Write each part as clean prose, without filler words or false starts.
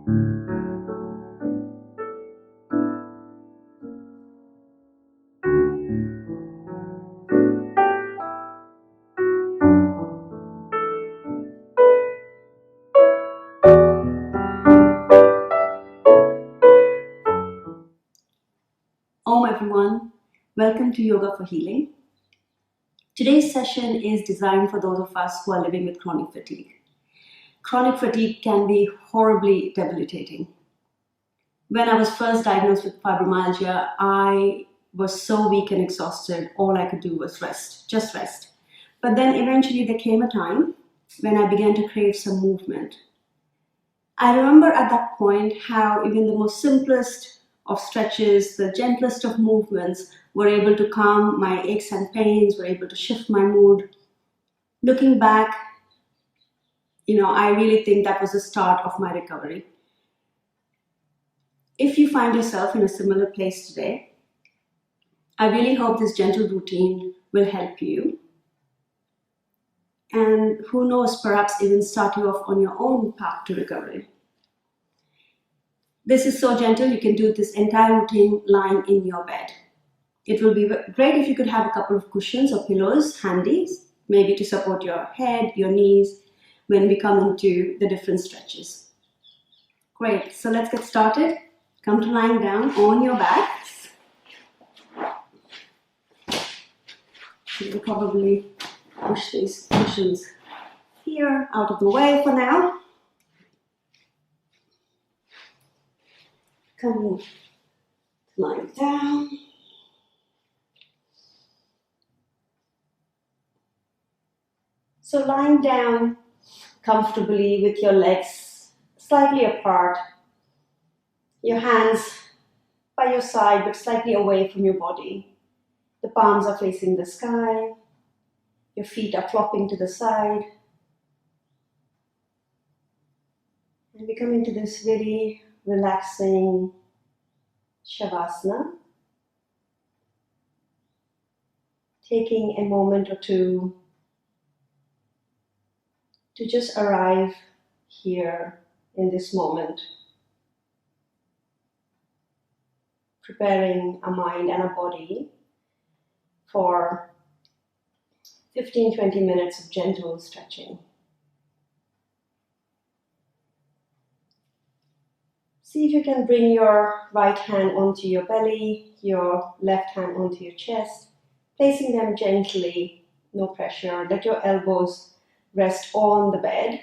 Om everyone, welcome to Yoga for Healing. Today's session is designed for those of us who are living with chronic fatigue. Chronic fatigue can be horribly debilitating. When I was first diagnosed with fibromyalgia, I was so weak and exhausted, all I could do was rest, just rest. But then eventually there came a time when I began to crave some movement. I remember at that point how even the most simplest of stretches, the gentlest of movements were able to calm my aches and pains, were able to shift my mood. Looking back, I really think that was the start of my recovery. If you find yourself in a similar place today, I really hope this gentle routine will help you. And who knows, perhaps even start you off on your own path to recovery. This is so gentle, you can do this entire routine lying in your bed. It will be great if you could have a couple of cushions or pillows handy, maybe to support your head, your knees, when we come into the different stretches. Great, so let's get started. Come to lying down on your backs. You'll probably push these cushions here out of the way for now. Come lying down. So lying down comfortably with your legs slightly apart, your hands by your side but slightly away from your body. The palms are facing the sky, your feet are flopping to the side. And we come into this very relaxing Shavasana, taking a moment or two to just arrive here in this moment, preparing a mind and a body for 15-20 minutes of gentle stretching. See if you can bring your right hand onto your belly, your left hand onto your chest, placing them gently, no pressure. Let your elbows rest on the bed,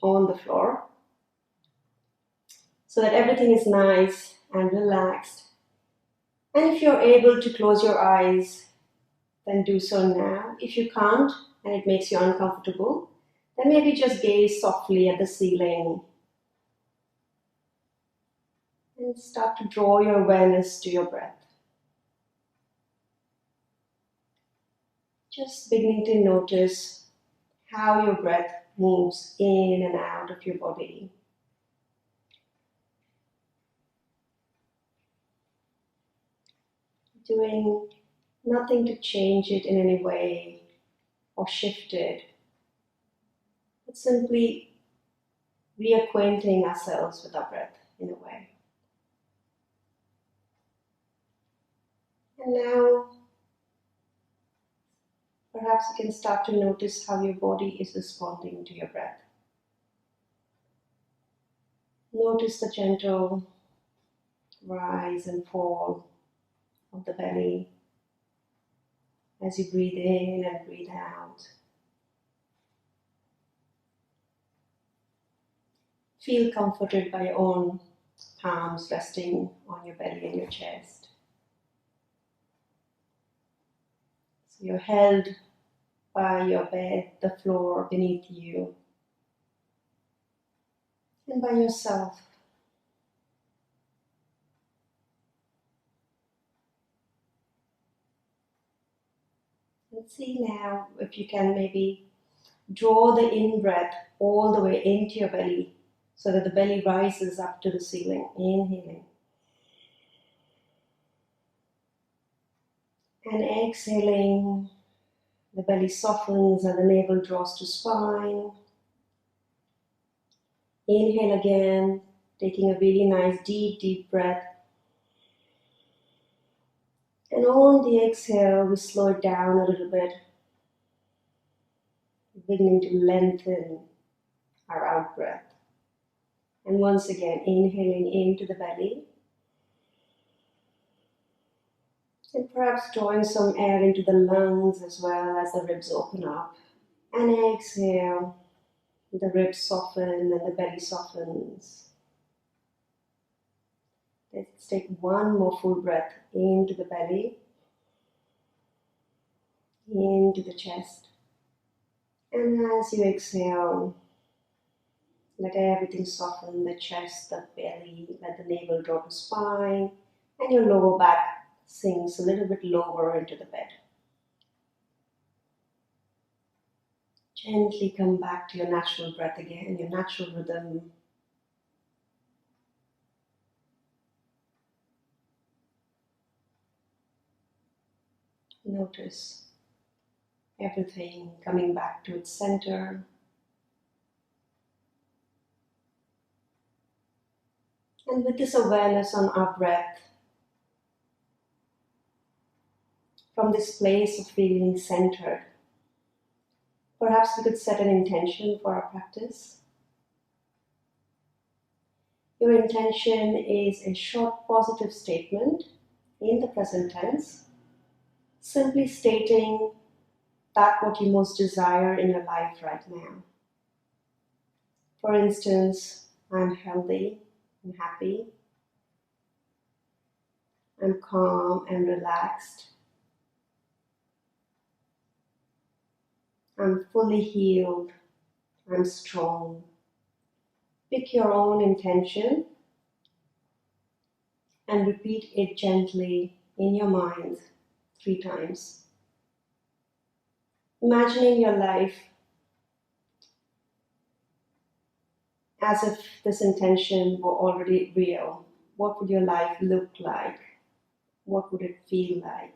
on the floor, so that everything is nice and relaxed. And if you're able to close your eyes, then do so now. If you can't and it makes you uncomfortable, then maybe just gaze softly at the ceiling and start to draw your awareness to your breath. Just beginning to notice how your breath moves in and out of your body. Doing nothing to change it in any way or shift it, but simply reacquainting ourselves with our breath in a way. And now, perhaps you can start to notice how your body is responding to your breath. Notice the gentle rise and fall of the belly as you breathe in and breathe out. Feel comforted by your own palms resting on your belly and your chest. So you're held by your bed, the floor beneath you, and by yourself. And see now if you can maybe draw the in-breath all the way into your belly so that the belly rises up to the ceiling, inhaling. And exhaling, the belly softens and the navel draws to spine. Inhale again, Taking a really nice deep breath. And on the exhale, we slow it down a little bit, beginning to lengthen our out breath. And once again, inhaling into the belly. And perhaps drawing some air into the lungs as well as the ribs open up. And exhale, the ribs soften and the belly softens. Let's take one more full breath into the belly, into the chest. And as you exhale, let everything soften, the chest, the belly, let the navel drop the spine, and your lower back sinks a little bit lower into the bed. Gently come back to your natural breath again, your natural rhythm. Notice everything coming back to its center. And with this awareness on our breath, from this place of feeling centered, perhaps we could set an intention for our practice. Your intention is a short positive statement in the present tense, simply stating that what you most desire in your life right now. For instance, I'm healthy, I'm happy, I'm calm and relaxed, I'm fully healed, I'm strong. Pick your own intention and repeat it gently in your mind 3 times. Imagining your life as if this intention were already real. What would your life look like? What would it feel like?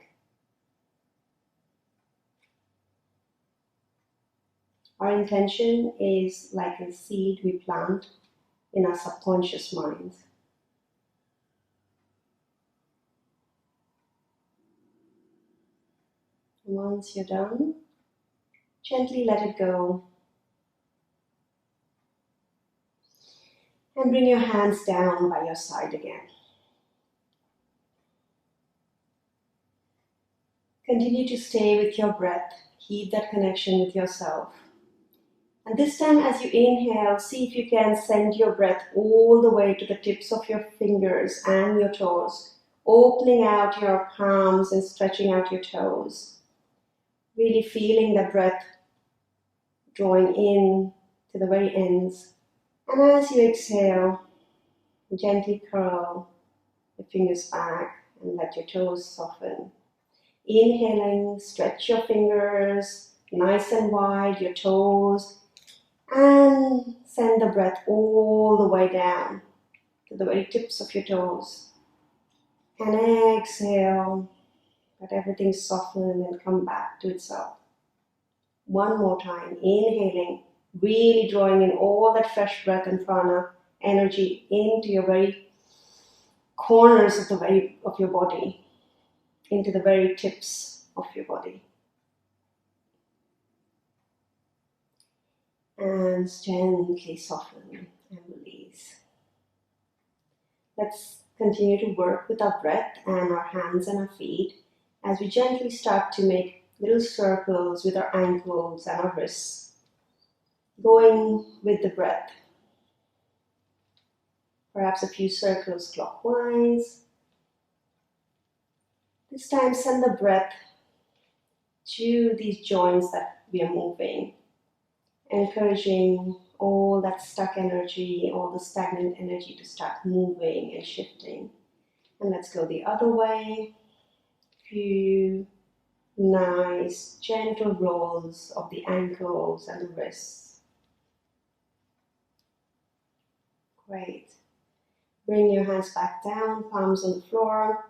Our intention is like a seed we plant in our subconscious mind. Once you're done, gently let it go. And bring your hands down by your side again. Continue to stay with your breath. Keep that connection with yourself. And this time as you inhale, see if you can send your breath all the way to the tips of your fingers and your toes, opening out your palms and stretching out your toes. Really feeling the breath drawing in to the very ends. And as you exhale, gently curl your fingers back and let your toes soften. Inhaling, stretch your fingers nice and wide, your toes, and send the breath all the way down to the very tips of your toes. And exhale, let everything soften and come back to itself. One more time, inhaling, really drawing in all that fresh breath and prana energy into your very corners of your body, into the very tips of your body. And gently soften and release. Let's continue to work with our breath and our hands and our feet as we gently start to make little circles with our ankles and our wrists, going with the breath. Perhaps a few circles clockwise. This time send the breath to these joints that we are moving, encouraging all that stuck energy, all the stagnant energy to start moving and shifting. And let's go the other way. Few nice gentle rolls of the ankles and the wrists. Great. Bring your hands back down, palms on the floor.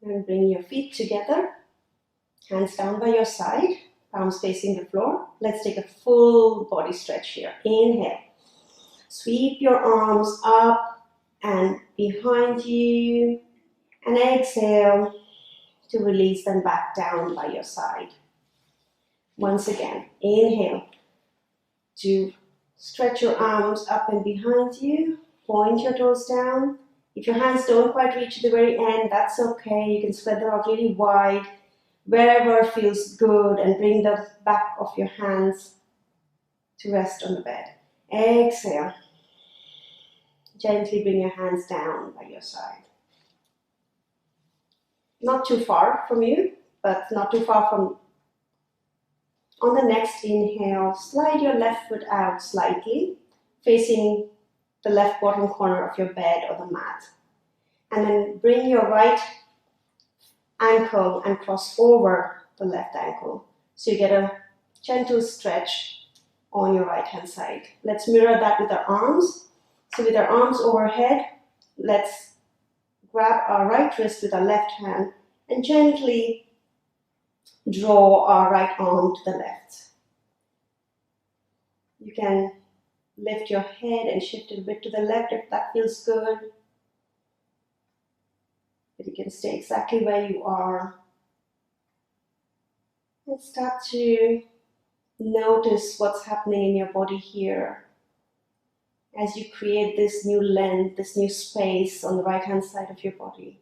And bring your feet together, hands down by your side, palms facing the floor. Let's take a full body stretch here. Inhale. Sweep your arms up and behind you. And exhale to release them back down by your side. Once again, inhale to stretch your arms up and behind you. Point your toes down. If your hands don't quite reach the very end, that's okay. You can spread them out really wide, wherever feels good, and bring the back of your hands to rest on the bed. Exhale. Gently bring your hands down by your side. Not too far from you, but not too far from. On the next inhale, slide your left foot out slightly, facing the left bottom corner of your bed or the mat. And then bring your right ankle and cross over the left ankle. So you get a gentle stretch on your right hand side. Let's mirror that with our arms. So with our arms overhead, let's grab our right wrist with our left hand and gently draw our right arm to the left. You can lift your head and shift it a bit to the left if that feels good. But you can stay exactly where you are. And start to notice what's happening in your body here as you create this new length, this new space on the right hand side of your body.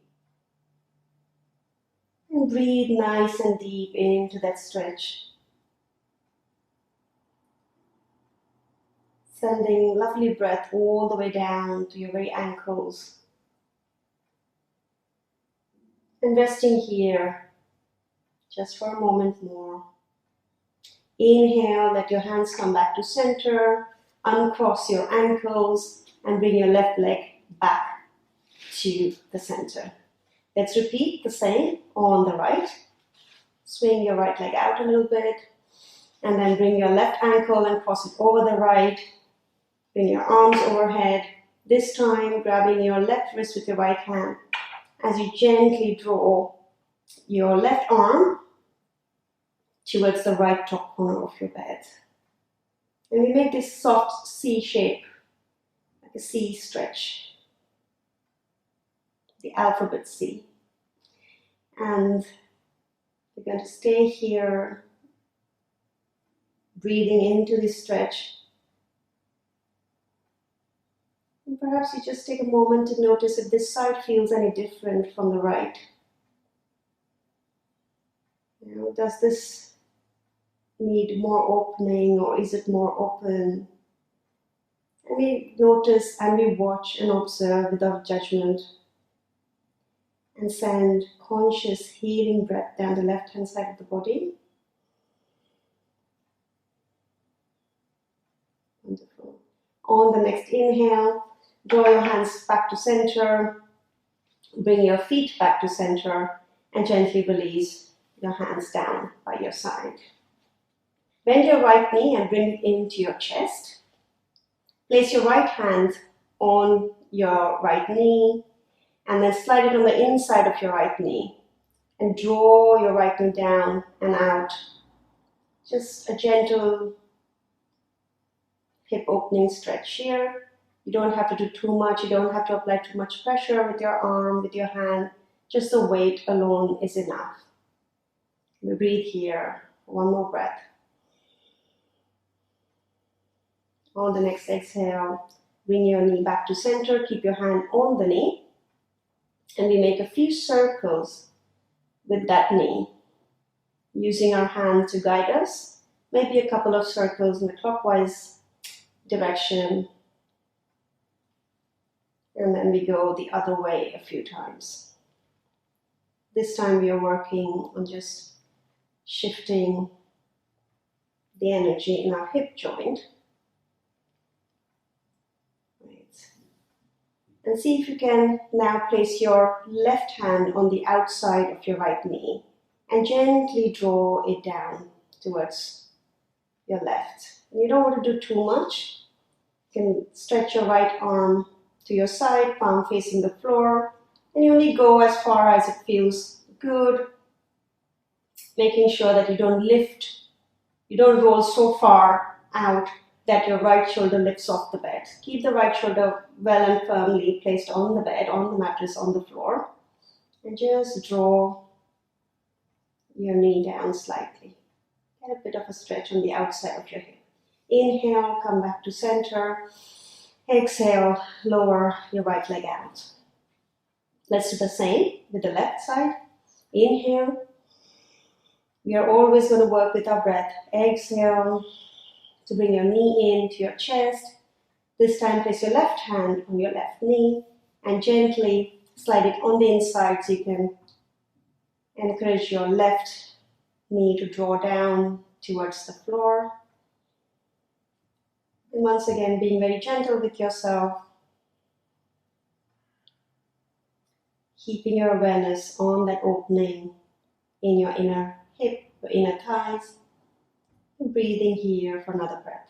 And breathe nice and deep into that stretch. Sending lovely breath all the way down to your very ankles. And resting here just for a moment more. Inhale, let your hands come back to center. Uncross your ankles and bring your left leg back to the center. Let's repeat the same on the right. Swing your right leg out a little bit and then bring your left ankle and cross it over the right. Bring your arms overhead. This time grabbing your left wrist with your right hand as you gently draw your left arm towards the right top corner of your bed. And we make this soft C shape, like a C stretch, the alphabet C. And you're going to stay here, breathing into this stretch. And perhaps you just take a moment to notice if this side feels any different from the right. You know, does this need more opening or is it more open? And we notice and we watch and observe without judgment and send conscious healing breath down the left hand side of the body. Wonderful. On the next inhale, draw your hands back to center, bring your feet back to center and gently release your hands down by your side. Bend your right knee and bring it into your chest. Place your right hand on your right knee and then slide it on the inside of your right knee and draw your right knee down and out. Just a gentle hip opening stretch here. You don't have to do too much. You don't have to apply too much pressure with your arm, with your hand. Just the weight alone is enough. We breathe here. One more breath. On the next exhale, bring your knee back to center, keep your hand on the knee, and we make a few circles with that knee, using our hand to guide us, maybe a couple of circles in the clockwise direction, and then we go the other way a few times. This time we are working on just shifting the energy in our hip joint. And see if you can now place your left hand on the outside of your right knee and gently draw it down towards your left. And you don't want to do too much. You can stretch your right arm to your side, palm facing the floor, and you only go as far as it feels good, making sure that you don't lift You don't roll so far out that your right shoulder lifts off the bed. Keep the right shoulder well and firmly placed on the bed, on the mattress, on the floor. And just draw your knee down slightly. Get a bit of a stretch on the outside of your hip. Inhale, come back to center. Exhale, lower your right leg out. Let's do the same with the left side. Inhale. We are always going to work with our breath. Exhale to bring your knee into your chest. This time place your left hand on your left knee and gently slide it on the inside so you can encourage your left knee to draw down towards the floor. And once again, being very gentle with yourself, keeping your awareness on that opening in your inner hip, your inner thighs, and breathing here for another breath.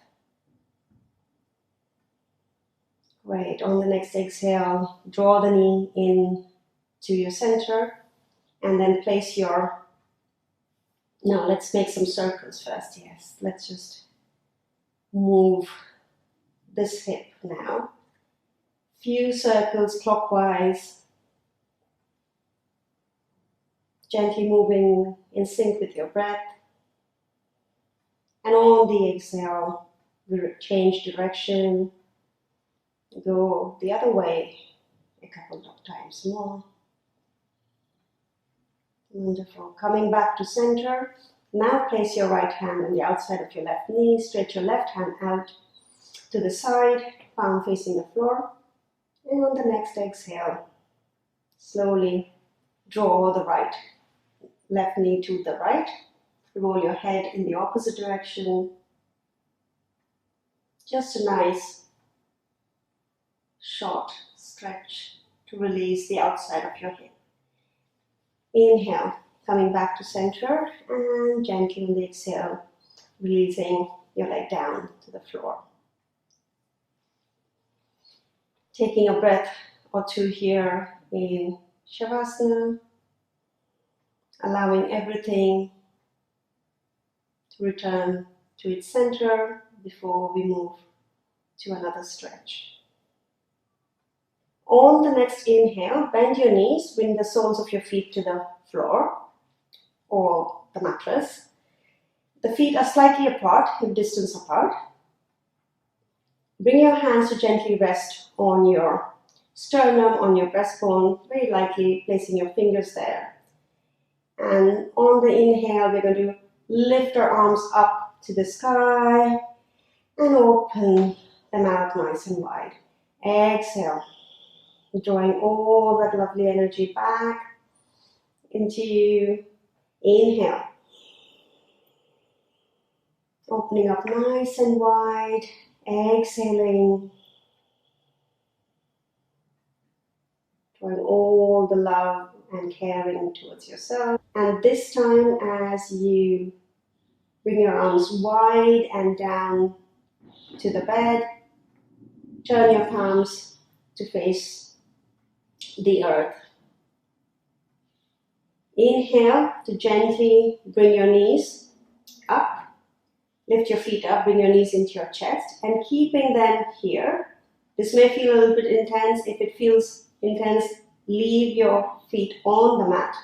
Great. On the next exhale, draw the knee in to your center and then place your... Now let's make some circles first. Yes, let's just move this hip now. Few circles clockwise, gently moving in sync with your breath. And on the exhale, we change direction, go the other way a couple of times more. Wonderful. Coming back to center. Now place your right hand on the outside of your left knee. Stretch your left hand out to the side, palm facing the floor. And on the next exhale, slowly draw the left knee to the right. Roll your head in the opposite direction. Just a nice short stretch to release the outside of your hip. Inhale, coming back to center, and gently on the exhale, releasing your leg down to the floor. Taking a breath or two here in Shavasana, allowing everything to return to its center before we move to another stretch. On the next inhale, bend your knees, bring the soles of your feet to the floor or the mattress. The feet are slightly apart, hip distance apart. Bring your hands to gently rest on your sternum, on your breastbone, very lightly placing your fingers there. And on the inhale, we're going to lift our arms up to the sky and open them out nice and wide. Exhale, drawing all that lovely energy back into you. Inhale, opening up nice and wide. Exhaling, drawing all the love and caring towards yourself. And this time, as you bring your arms wide and down to the bed, turn your palms to face the earth. Inhale to gently bring your knees up. Lift your feet up, bring your knees into your chest, and keeping them here. This may feel a little bit intense. If it feels intense, leave your feet on the mat.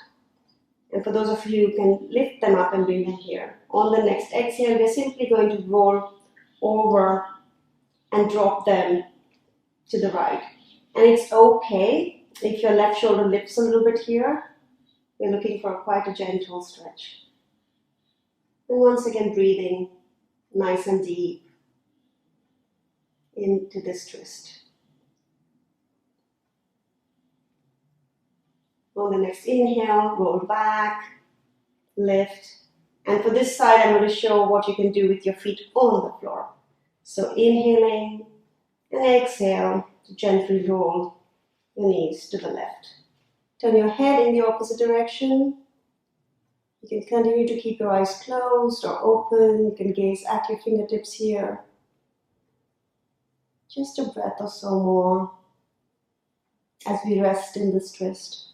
And for those of you who can lift them up and bring them here. On the next exhale, we're simply going to roll over and drop them to the right. And it's okay if your left shoulder lifts a little bit here. We're looking for quite a gentle stretch. And once again, breathing nice and deep into this twist. On the next inhale, roll back, lift. And for this side, I'm going to show what you can do with your feet on the floor. So inhaling and exhale to gently roll your knees to the left. Turn your head in the opposite direction. You can continue to keep your eyes closed or open. You can gaze at your fingertips here. Just a breath or so more as we rest in this twist.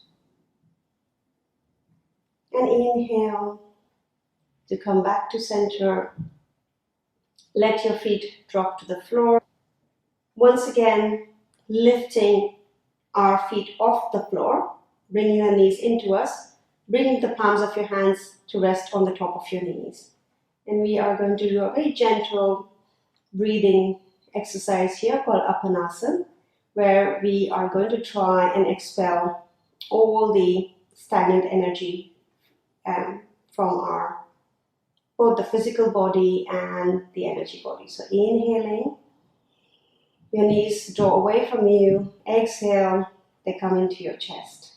And inhale to come back to center. Let your feet drop to the floor. Once again, lifting our feet off the floor, bringing the knees into us, bringing the palms of your hands to rest on the top of your knees. And we are going to do a very gentle breathing exercise here called Apanasana, where we are going to try and expel all the stagnant energy from our both the physical body and the energy body. So inhaling, your knees draw away from you. Exhale, they come into your chest.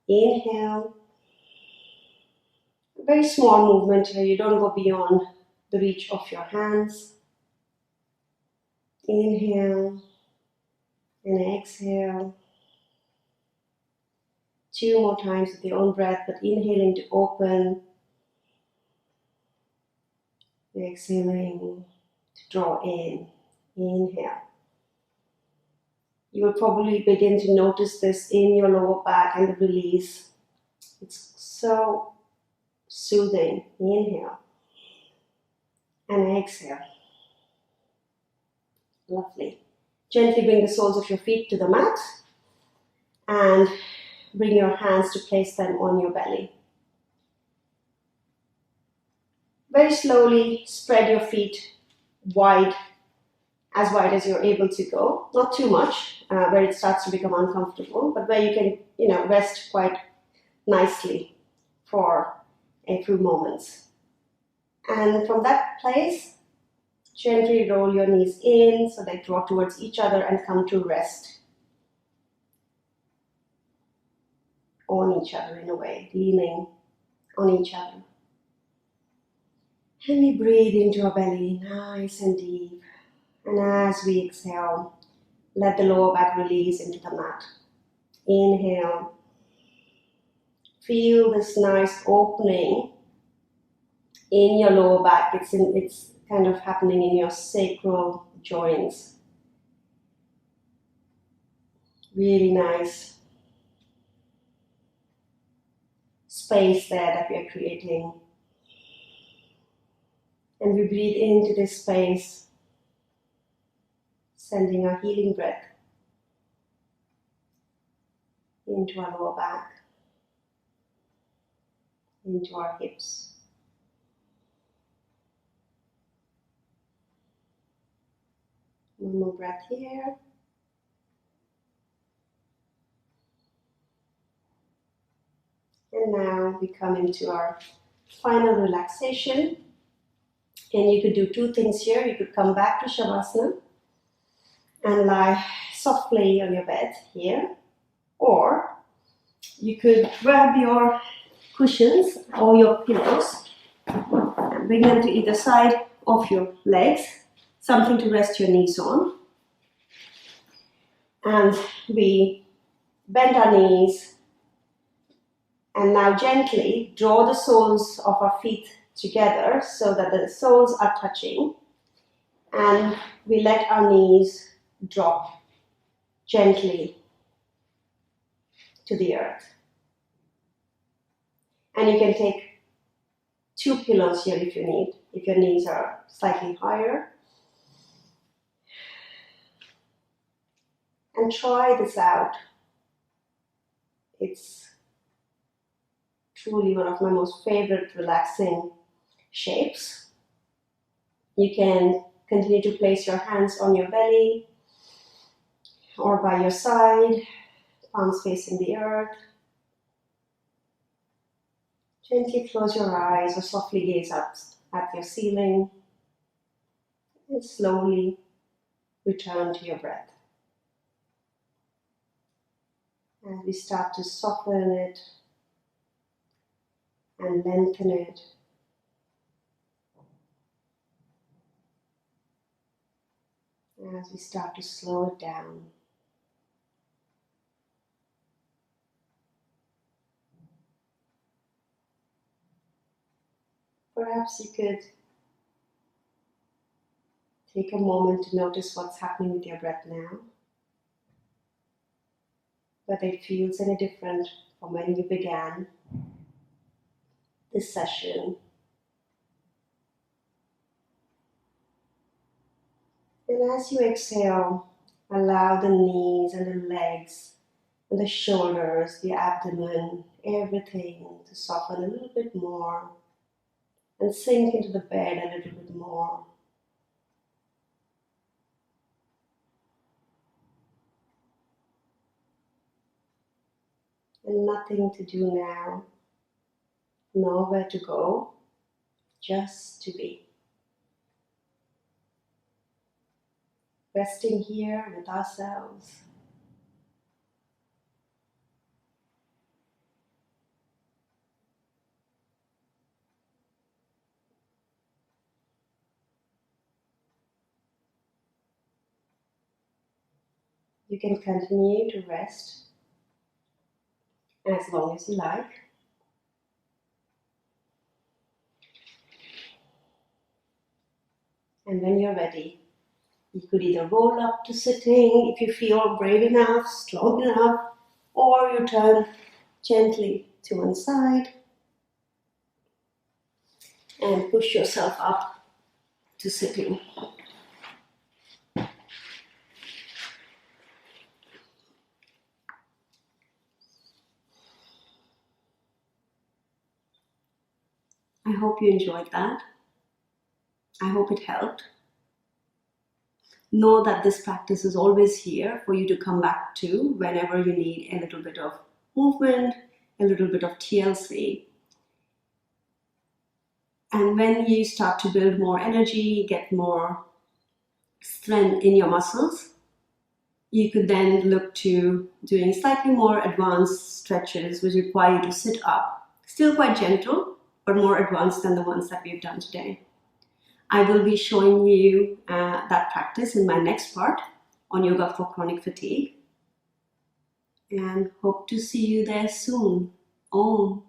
Inhale, a very small movement here. You don't go beyond the reach of your hands. Inhale and exhale. 2 more times with your own breath, but inhaling to open. Exhaling to draw in. Inhale. You will probably begin to notice this in your lower back and the release. It's so soothing. Inhale and exhale. Lovely. Gently bring the soles of your feet to the mat and bring your hands to place them on your belly. Very slowly spread your feet wide, as wide as you're able to go. Not too much, where it starts to become uncomfortable, but where you can, rest quite nicely for a few moments. And from that place, gently roll your knees in so they draw towards each other and come to rest on each other in a way, leaning on each other. And we breathe into our belly, nice and deep. And as we exhale, let the lower back release into the mat. Inhale. Feel this nice opening in your lower back. It's kind of happening in your sacral joints. Really nice space there that we are creating. And we breathe into this space, sending our healing breath into our lower back, into our hips. One more breath here. And now we come into our final relaxation. And you could do 2 things here. You could come back to Shavasana and lie softly on your bed here. Or you could grab your cushions or your pillows and bring them to either side of your legs, something to rest your knees on. And we bend our knees and now gently draw the soles of our feet together so that the soles are touching, and we let our knees drop gently to the earth. And you can take 2 pillows here if you need, if your knees are slightly higher. And try this out. It's truly one of my most favorite relaxing shapes. You can continue to place your hands on your belly or by your side, palms facing the earth. Gently close your eyes or softly gaze up at your ceiling and slowly return to your breath. As we start to soften it and lengthen it, as we start to slow it down. Perhaps you could take a moment to notice what's happening with your breath now, whether it feels any different from when you began this session, And as you exhale, allow the knees and the legs and the shoulders, the abdomen, everything to soften a little bit more and sink into the bed a little bit more. And nothing to do now, nowhere to go, just to be. Resting here with ourselves. You can continue to rest as long as you like. And when you're ready, you could either roll up to sitting if you feel brave enough, strong enough, or you turn gently to one side and push yourself up to sitting. I hope you enjoyed that. I hope it helped. Know that this practice is always here for you to come back to whenever you need a little bit of movement, a little bit of TLC. And when you start to build more energy, get more strength in your muscles, you could then look to doing slightly more advanced stretches which require you to sit up. Still quite gentle, but more advanced than the ones that we've done today. I will be showing you that practice in my next part on yoga for chronic fatigue. And hope to see you there soon. Om.